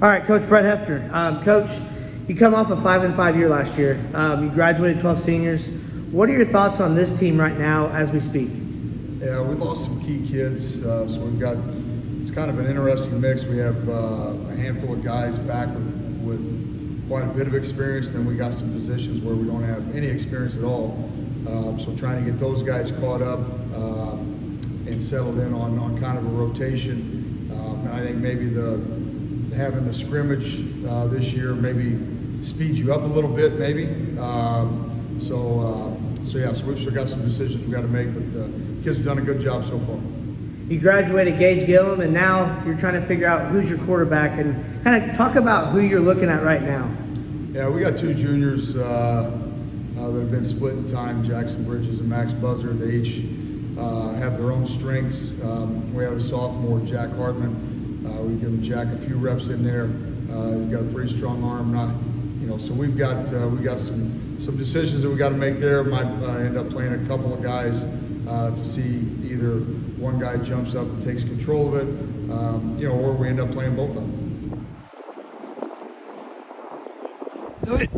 All right, Coach Brett Hefner. Coach, you come off a 5-5 year last year. You graduated 12 seniors. What are your thoughts on this team right now as we speak? Yeah, we lost some key kids, so we've got, it's kind of an interesting mix. We have a handful of guys back with quite a bit of experience, then we got some positions where we don't have any experience at all. So trying to get those guys caught up and settled in on kind of a rotation. And I think maybe having the scrimmage this year maybe speeds you up a little bit, maybe. So we've still got some decisions we've got to make, but the kids have done a good job so far. You graduated Gage Gillum, and now you're trying to figure out who's your quarterback, and kind of talk about who you're looking at right now. Yeah, we got two juniors that have been split in time, Jackson Bridges and Max Buzzard. They each have their own strengths. We have a sophomore, Jack Hartman. We've given Jack a few reps in there. He's got a pretty strong arm. So we've got some decisions that we got to make there. Might end up playing a couple of guys to see either one guy jumps up and takes control of it, or we end up playing both of them. Do it.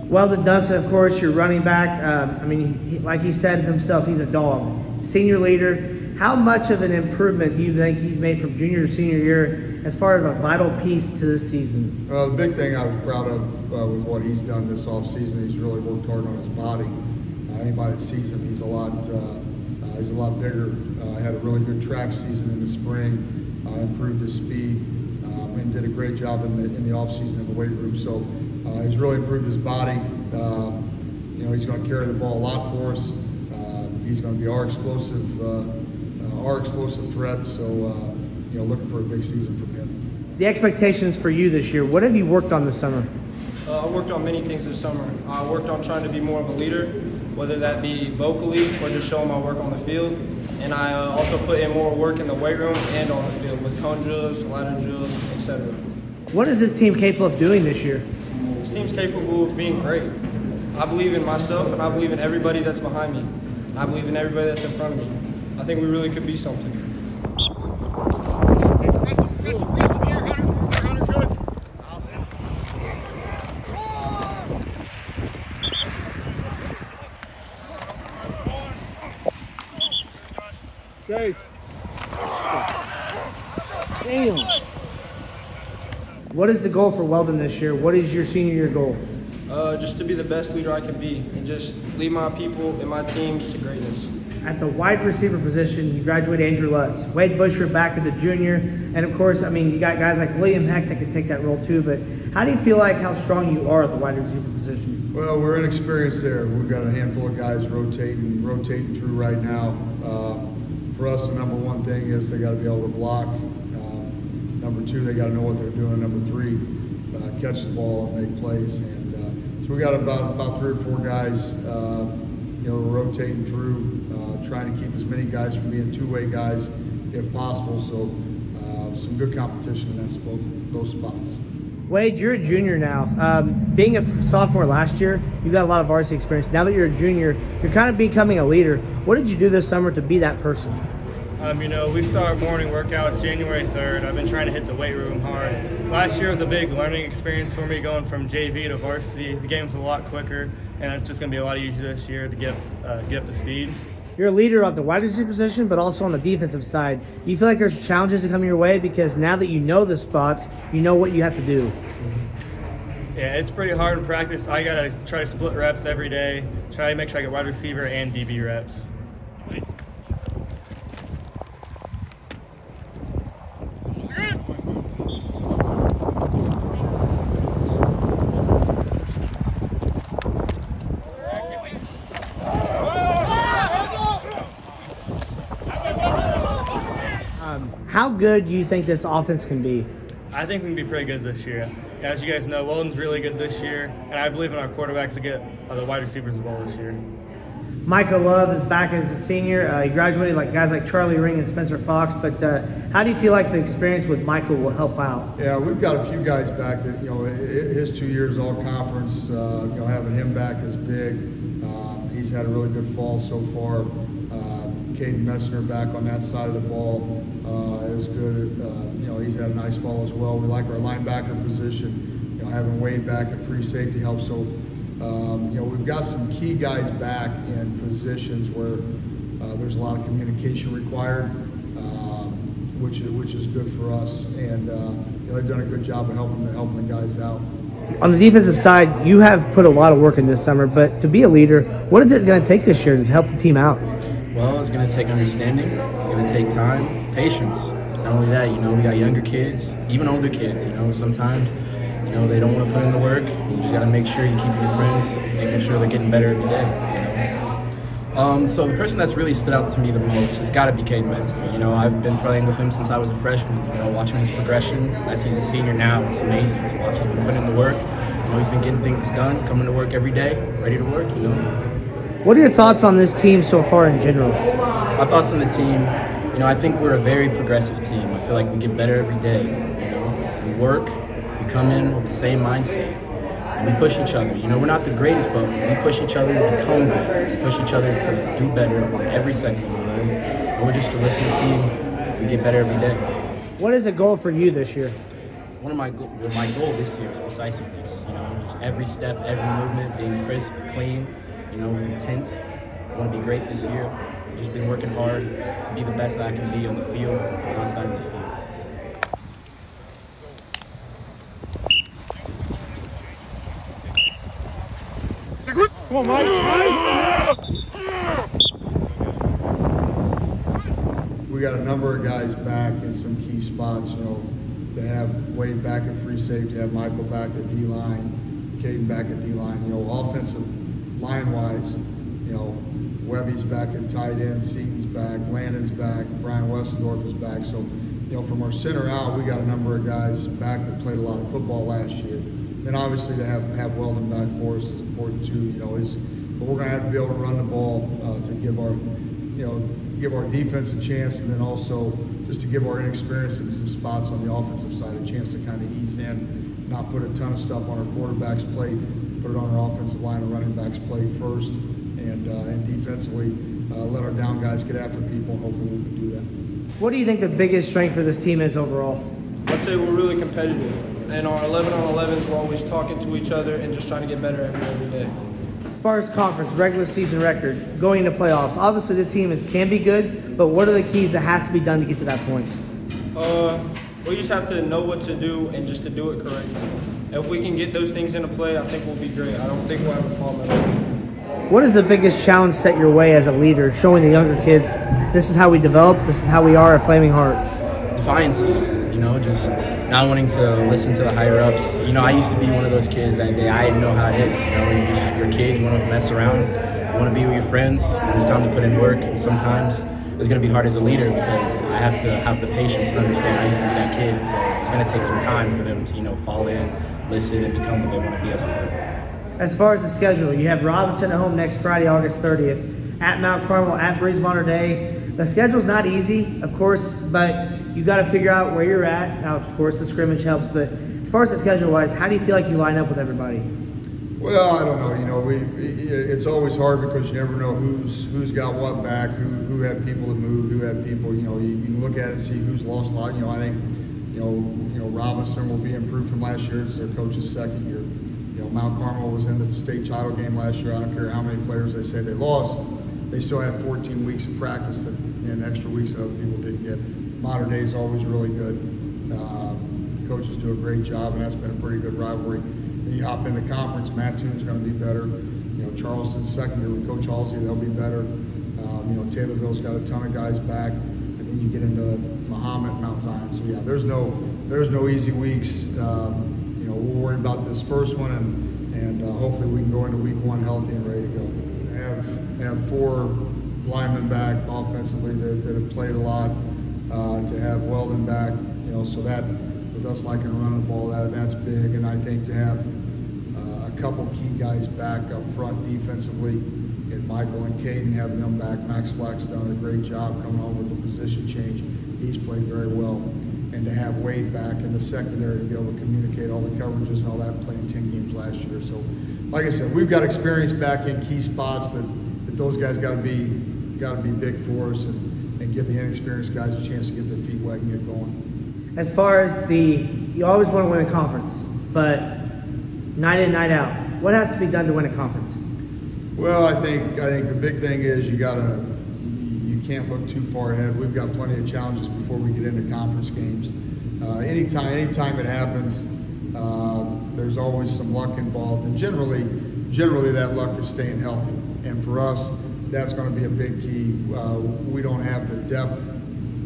Weldon Dunson, of course, your running back. Like he said himself, he's a dog. Senior leader. How much of an improvement do you think he's made from junior to senior year as far as a vital piece to this season? Well, the big thing I was proud of with what he's done this offseason, he's really worked hard on his body. Anybody that sees him, he's a lot bigger. Had a really good track season in the spring, improved his speed, and did a great job in the offseason in the weight room. So he's really improved his body. He's going to carry the ball a lot for us. He's going to be our explosive threat. So looking for a big season from him. The expectations for you this year. What have you worked on this summer? I worked on many things this summer. I worked on trying to be more of a leader, whether that be vocally or just showing my work on the field. And I also put in more work in the weight room and on the field with cone drills, ladder drills, etc. What is this team capable of doing this year? This team's capable of being great. I believe in myself, and I believe in everybody that's behind me. And I believe in everybody that's in front of me. I think we really could be something. Press him here, Hunter. Hunter, good. Guys. Damn. What is the goal for Weldon this year? What is your senior year goal? Just to be the best leader I can be and just lead my people and my team to greatness. At the wide receiver position, you graduated Andrew Lutz. Wade Busher back as a junior. And of course, you got guys like William Heck that could take that role too. But how do you feel like how strong you are at the wide receiver position? Well, we're inexperienced there. We've got a handful of guys rotating through right now. For us, the number one thing is they got to be able to block. Number two, they got to know what they're doing. Number three, catch the ball and make plays. And so we got about 3 or 4 guys, rotating through, trying to keep as many guys from being two-way guys if possible. So some good competition in those spots. Wade, you're a junior now. Being a sophomore last year, you got a lot of varsity experience. Now that you're a junior, you're kind of becoming a leader. What did you do this summer to be that person? We start morning workouts January 3rd. I've been trying to hit the weight room hard. Last year was a big learning experience for me, going from JV to varsity. The game's a lot quicker, and it's just going to be a lot easier this year to get up to speed. You're a leader at the wide receiver position, but also on the defensive side. Do you feel like there's challenges that come your way because now that you know the spots, you know what you have to do? Yeah, it's pretty hard in practice. I got to try to split reps every day, try to make sure I get wide receiver and DB reps. How good do you think this offense can be? I think we can be pretty good this year. As you guys know, Weldon's really good this year, and I believe in our quarterbacks to get the wide receivers as well this year. Michael Love is back as a senior. He graduated like guys like Charlie Ring and Spencer Fox. But how do you feel like the experience with Michael will help out? Yeah, we've got a few guys back that, his 2 years all conference, having him back is big. He's had a really good fall so far. Caden Messner back on that side of the ball is good. He's had a nice fall as well. We like our linebacker position. Having Wade back at free safety helps. So, we've got some key guys back in positions where there's a lot of communication required, which is good for us. And they've done a good job of helping the guys out. On the defensive side, you have put a lot of work in this summer, but to be a leader, what is it going to take this year to help the team out? Well, it's going to take understanding, it's going to take time, patience. Not only that, we got younger kids, even older kids, sometimes, they don't want to put in the work. You just got to make sure you keep your friends, making sure they're getting better every day. So the person that's really stood out to me the most has got to be Caden Messner. I've been playing with him since I was a freshman. Watching his progression as he's a senior now, it's amazing to watch him put in the work. He's been getting things done, coming to work every day, ready to work. What are your thoughts on this team so far in general? My thoughts on the team, I think we're a very progressive team. I feel like we get better every day. We work, we come in with the same mindset. And we push each other. We're not the greatest, but we push each other to become good. We push each other to do better every second. We're just a listening team. We get better every day. What is the goal for you this year? My goal this year is decisiveness. Just every step, every movement, being crisp, clean, with intent. I want to be great this year. I've just been working hard to be the best that I can be on the field and outside of the field. Come on, Mike. We got a number of guys back in some key spots, to have Wade back at free safety, have Michael back at D-line, Caden back at D-line, offensive line-wise, Webby's back at tight end, Seaton's back, Landon's back, Brian Westendorf is back. So, from our center out, we got a number of guys back that played a lot of football last year. And obviously to have Weldon back for us is important too, but we're going to have to be able to run the ball to give our defense a chance, and then also just to give our inexperience in some spots on the offensive side a chance to kind of ease in, not put a ton of stuff on our quarterback's plate, put it on our offensive line and running back's plate first, and defensively let our down guys get after people, and hopefully we can do that. What do you think the biggest strength for this team is overall? I'd say we're really competitive. And our 11-on-11s, we're always talking to each other and just trying to get better every day. As far as conference, regular season record, going into playoffs, obviously this team can be good, but what are the keys that has to be done to get to that point? We just have to know what to do and just to do it correctly. If we can get those things into play, I think we'll be great. I don't think we'll have a problem at all. What is the biggest challenge set your way as a leader, showing the younger kids this is how we develop, this is how we are at Flaming Hearts? Defiance, just not wanting to listen to the higher ups. I used to be one of those kids that day. I didn't know how it is. You're a kid, you want to mess around, you want to be with your friends. It's time to put in work, and sometimes it's going to be hard as a leader because I have to have the patience and understand I used to be that kid. So it's going to take some time for them to, fall in, listen, and become what they want to be as a player. As far as the schedule, you have Robinson at home next Friday, August 30th, at Mount Carmel, at Breeze-Bonner Day. The schedule's not easy, of course, but you got to figure out where you're at. Now, of course, the scrimmage helps, but as far as the schedule-wise, how do you feel like you line up with everybody? Well, I don't know. It's always hard because you never know who's got what back, who had people that moved, who had people. You can look at it and see who's lost a lot. I think Robinson will be improved from last year. It's their coach's second year. Mount Carmel was in the state title game last year. I don't care how many players they say they lost. They still had 14 weeks of practice and extra weeks that other people didn't get. Modern Day is always really good. Coaches do a great job, and that's been a pretty good rivalry. Then you hop into conference, Mattoon's going to be better. Charleston's second year with Coach Halsey, they'll be better. Taylorville's got a ton of guys back, and then you get into Mahomet, Mount Zion. So yeah, there's no easy weeks. We'll worry about this first one, and hopefully we can go into week one healthy and ready to go. Have 4 linemen back offensively that have played a lot. To have Weldon back, so that with us liking to run the ball, that's big. And I think to have a couple key guys back up front defensively, and Michael and Caden having them back. Max Flack's done a great job coming on with the position change. He's played very well. And to have Wade back in the secondary to be able to communicate all the coverages and all that, playing 10 games last year. So, like I said, we've got experience back in key spots that those guys got to be big for us and give the inexperienced guys a chance to get their feet wet and get going. As far as you always want to win a conference, but night in, night out, what has to be done to win a conference? Well, I think the big thing is you can't look too far ahead. We've got plenty of challenges before we get into conference games. Anytime it happens, there's always some luck involved, and generally that luck is staying healthy. And for us, that's going to be a big key. We don't have the depth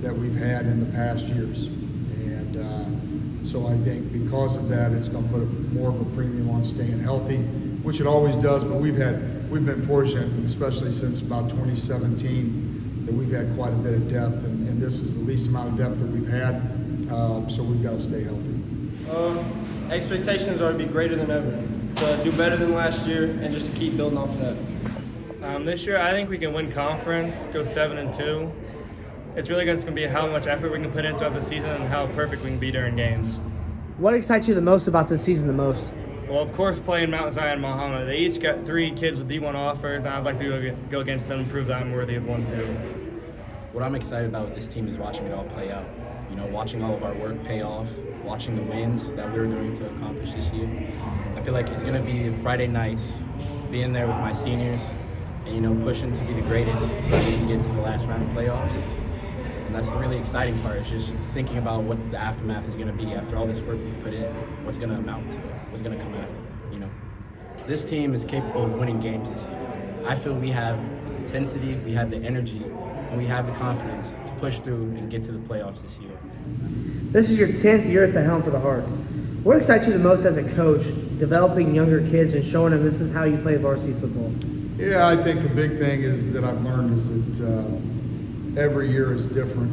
that we've had in the past years, and so I think because of that, it's going to put more of a premium on staying healthy, which it always does. But we've been fortunate, especially since about 2017, that we've had quite a bit of depth, and this is the least amount of depth that we've had. So we've got to stay healthy. Expectations are to be greater than ever, to do better than last year, and just to keep building off of that. This year, I think we can win conference, go 7-2. It's really going to be how much effort we can put into the season and how perfect we can be during games. What excites you the most about this season the most? Well, of course, playing Mount Zion Muhammad. They each got 3 kids with D1 offers, and I'd like to go against them and prove that I'm worthy of one too. What I'm excited about with this team is watching it all play out. You know, watching all of our work pay off, watching the wins that we're going to accomplish this year. I feel like it's going to be Friday nights, being there with my seniors, and, you know, pushing to be the greatest so we can get to the last round of playoffs. And that's the really exciting part, is just thinking about what the aftermath is going to be after all this work we've put in, what's going to amount to, what's going to come after, you know. This team is capable of winning games this year. I feel we have intensity, we have the energy, and we have the confidence to push through and get to the playoffs this year. This is your 10th year at the helm for the Hearts. What excites you the most as a coach, developing younger kids and showing them this is how you play varsity football? Yeah, I think the big thing is that I've learned is that every year is different.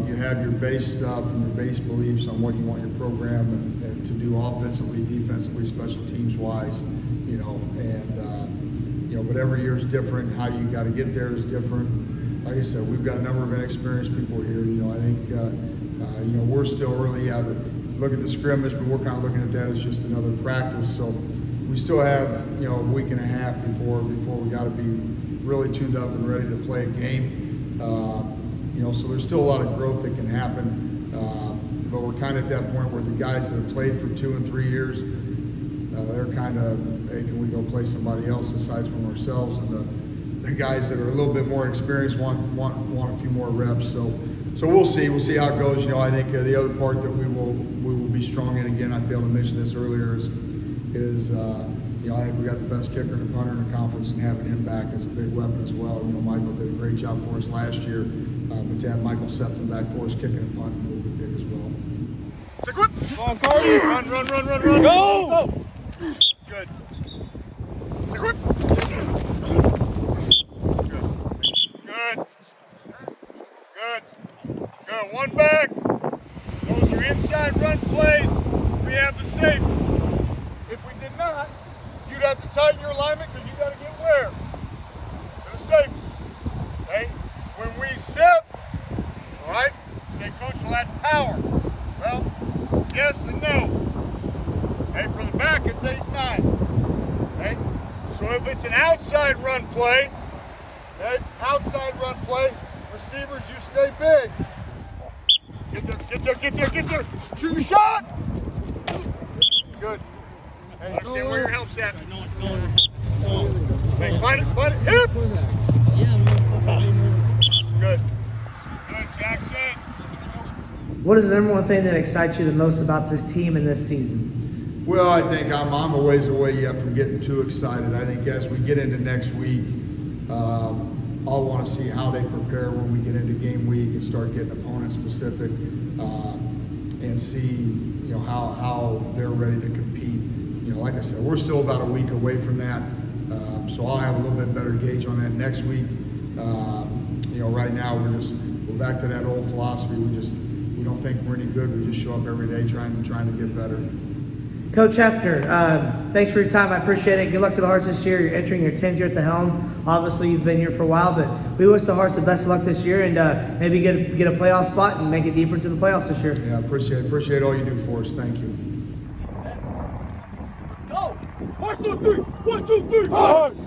You have your base stuff and your base beliefs on what you want your program and to do offensively, defensively, special teams wise, you know, and you know, but every year is different. How you got to get there is different. Like I said, we've got a number of inexperienced people here. You know, I think you know, we're still early. Look at the scrimmage, but we're kind of looking at that as just another practice. So we still have, you know, a week and a half before we got to be really tuned up and ready to play a game. You know, so there's still a lot of growth that can happen, but we're kind of at that point where the guys that have played for 2 and 3 years, they're kind of, hey, can we go play somebody else aside from ourselves? And the guys that are a little bit more experienced want a few more reps. So we'll see how it goes. You know, I think the other part that we will be strong in, again, I failed to mention this earlier, is you know, I think we got the best kicker and punter in the conference, and having him back is a big weapon as well. You know, Michael did a great job for us last year, but to have Michael Septon back for us kicking and punting will be big as well. Sick whip. Come on, Cardi. Run. Go. Good. Sick whip. Good. One back. Those are inside run plays. We have the safety. If we did not, you'd have to tighten your alignment because you got to get where? To the safety. Okay? When we zip, all right? Say, Coach, well, that's power. Well, yes and no. Okay? For the back, it's 8-9. Okay? So if it's an outside run play, okay? Outside run play, receivers, you stay big. Get there. Shoot your shot. Good. Hey, understand where your help's at. Hey, find it. Hip. Good, Jackson. What is the number one thing that excites you the most about this team and this season? Well, I think I'm a ways away yet from getting too excited. I think as we get into next week, I'll want to see how they prepare when we get into game week and start getting opponent specific, and see, you know, how they're ready to compete. You know, like I said, we're still about a week away from that, so I'll have a little bit better gauge on that next week. You know, right now we're back to that old philosophy. We don't think we're any good. We just show up every day trying to get better. Coach Hefner, thanks for your time. I appreciate it. Good luck to the Hearts this year. You're entering your 10th year at the helm. Obviously, you've been here for a while, but we wish the Hearts the best of luck this year and maybe get a playoff spot and make it deeper into the playoffs this year. Yeah, appreciate all you do for us. Thank you. Let's go. 1, 2, 3. 1, 2, 3. Hearts.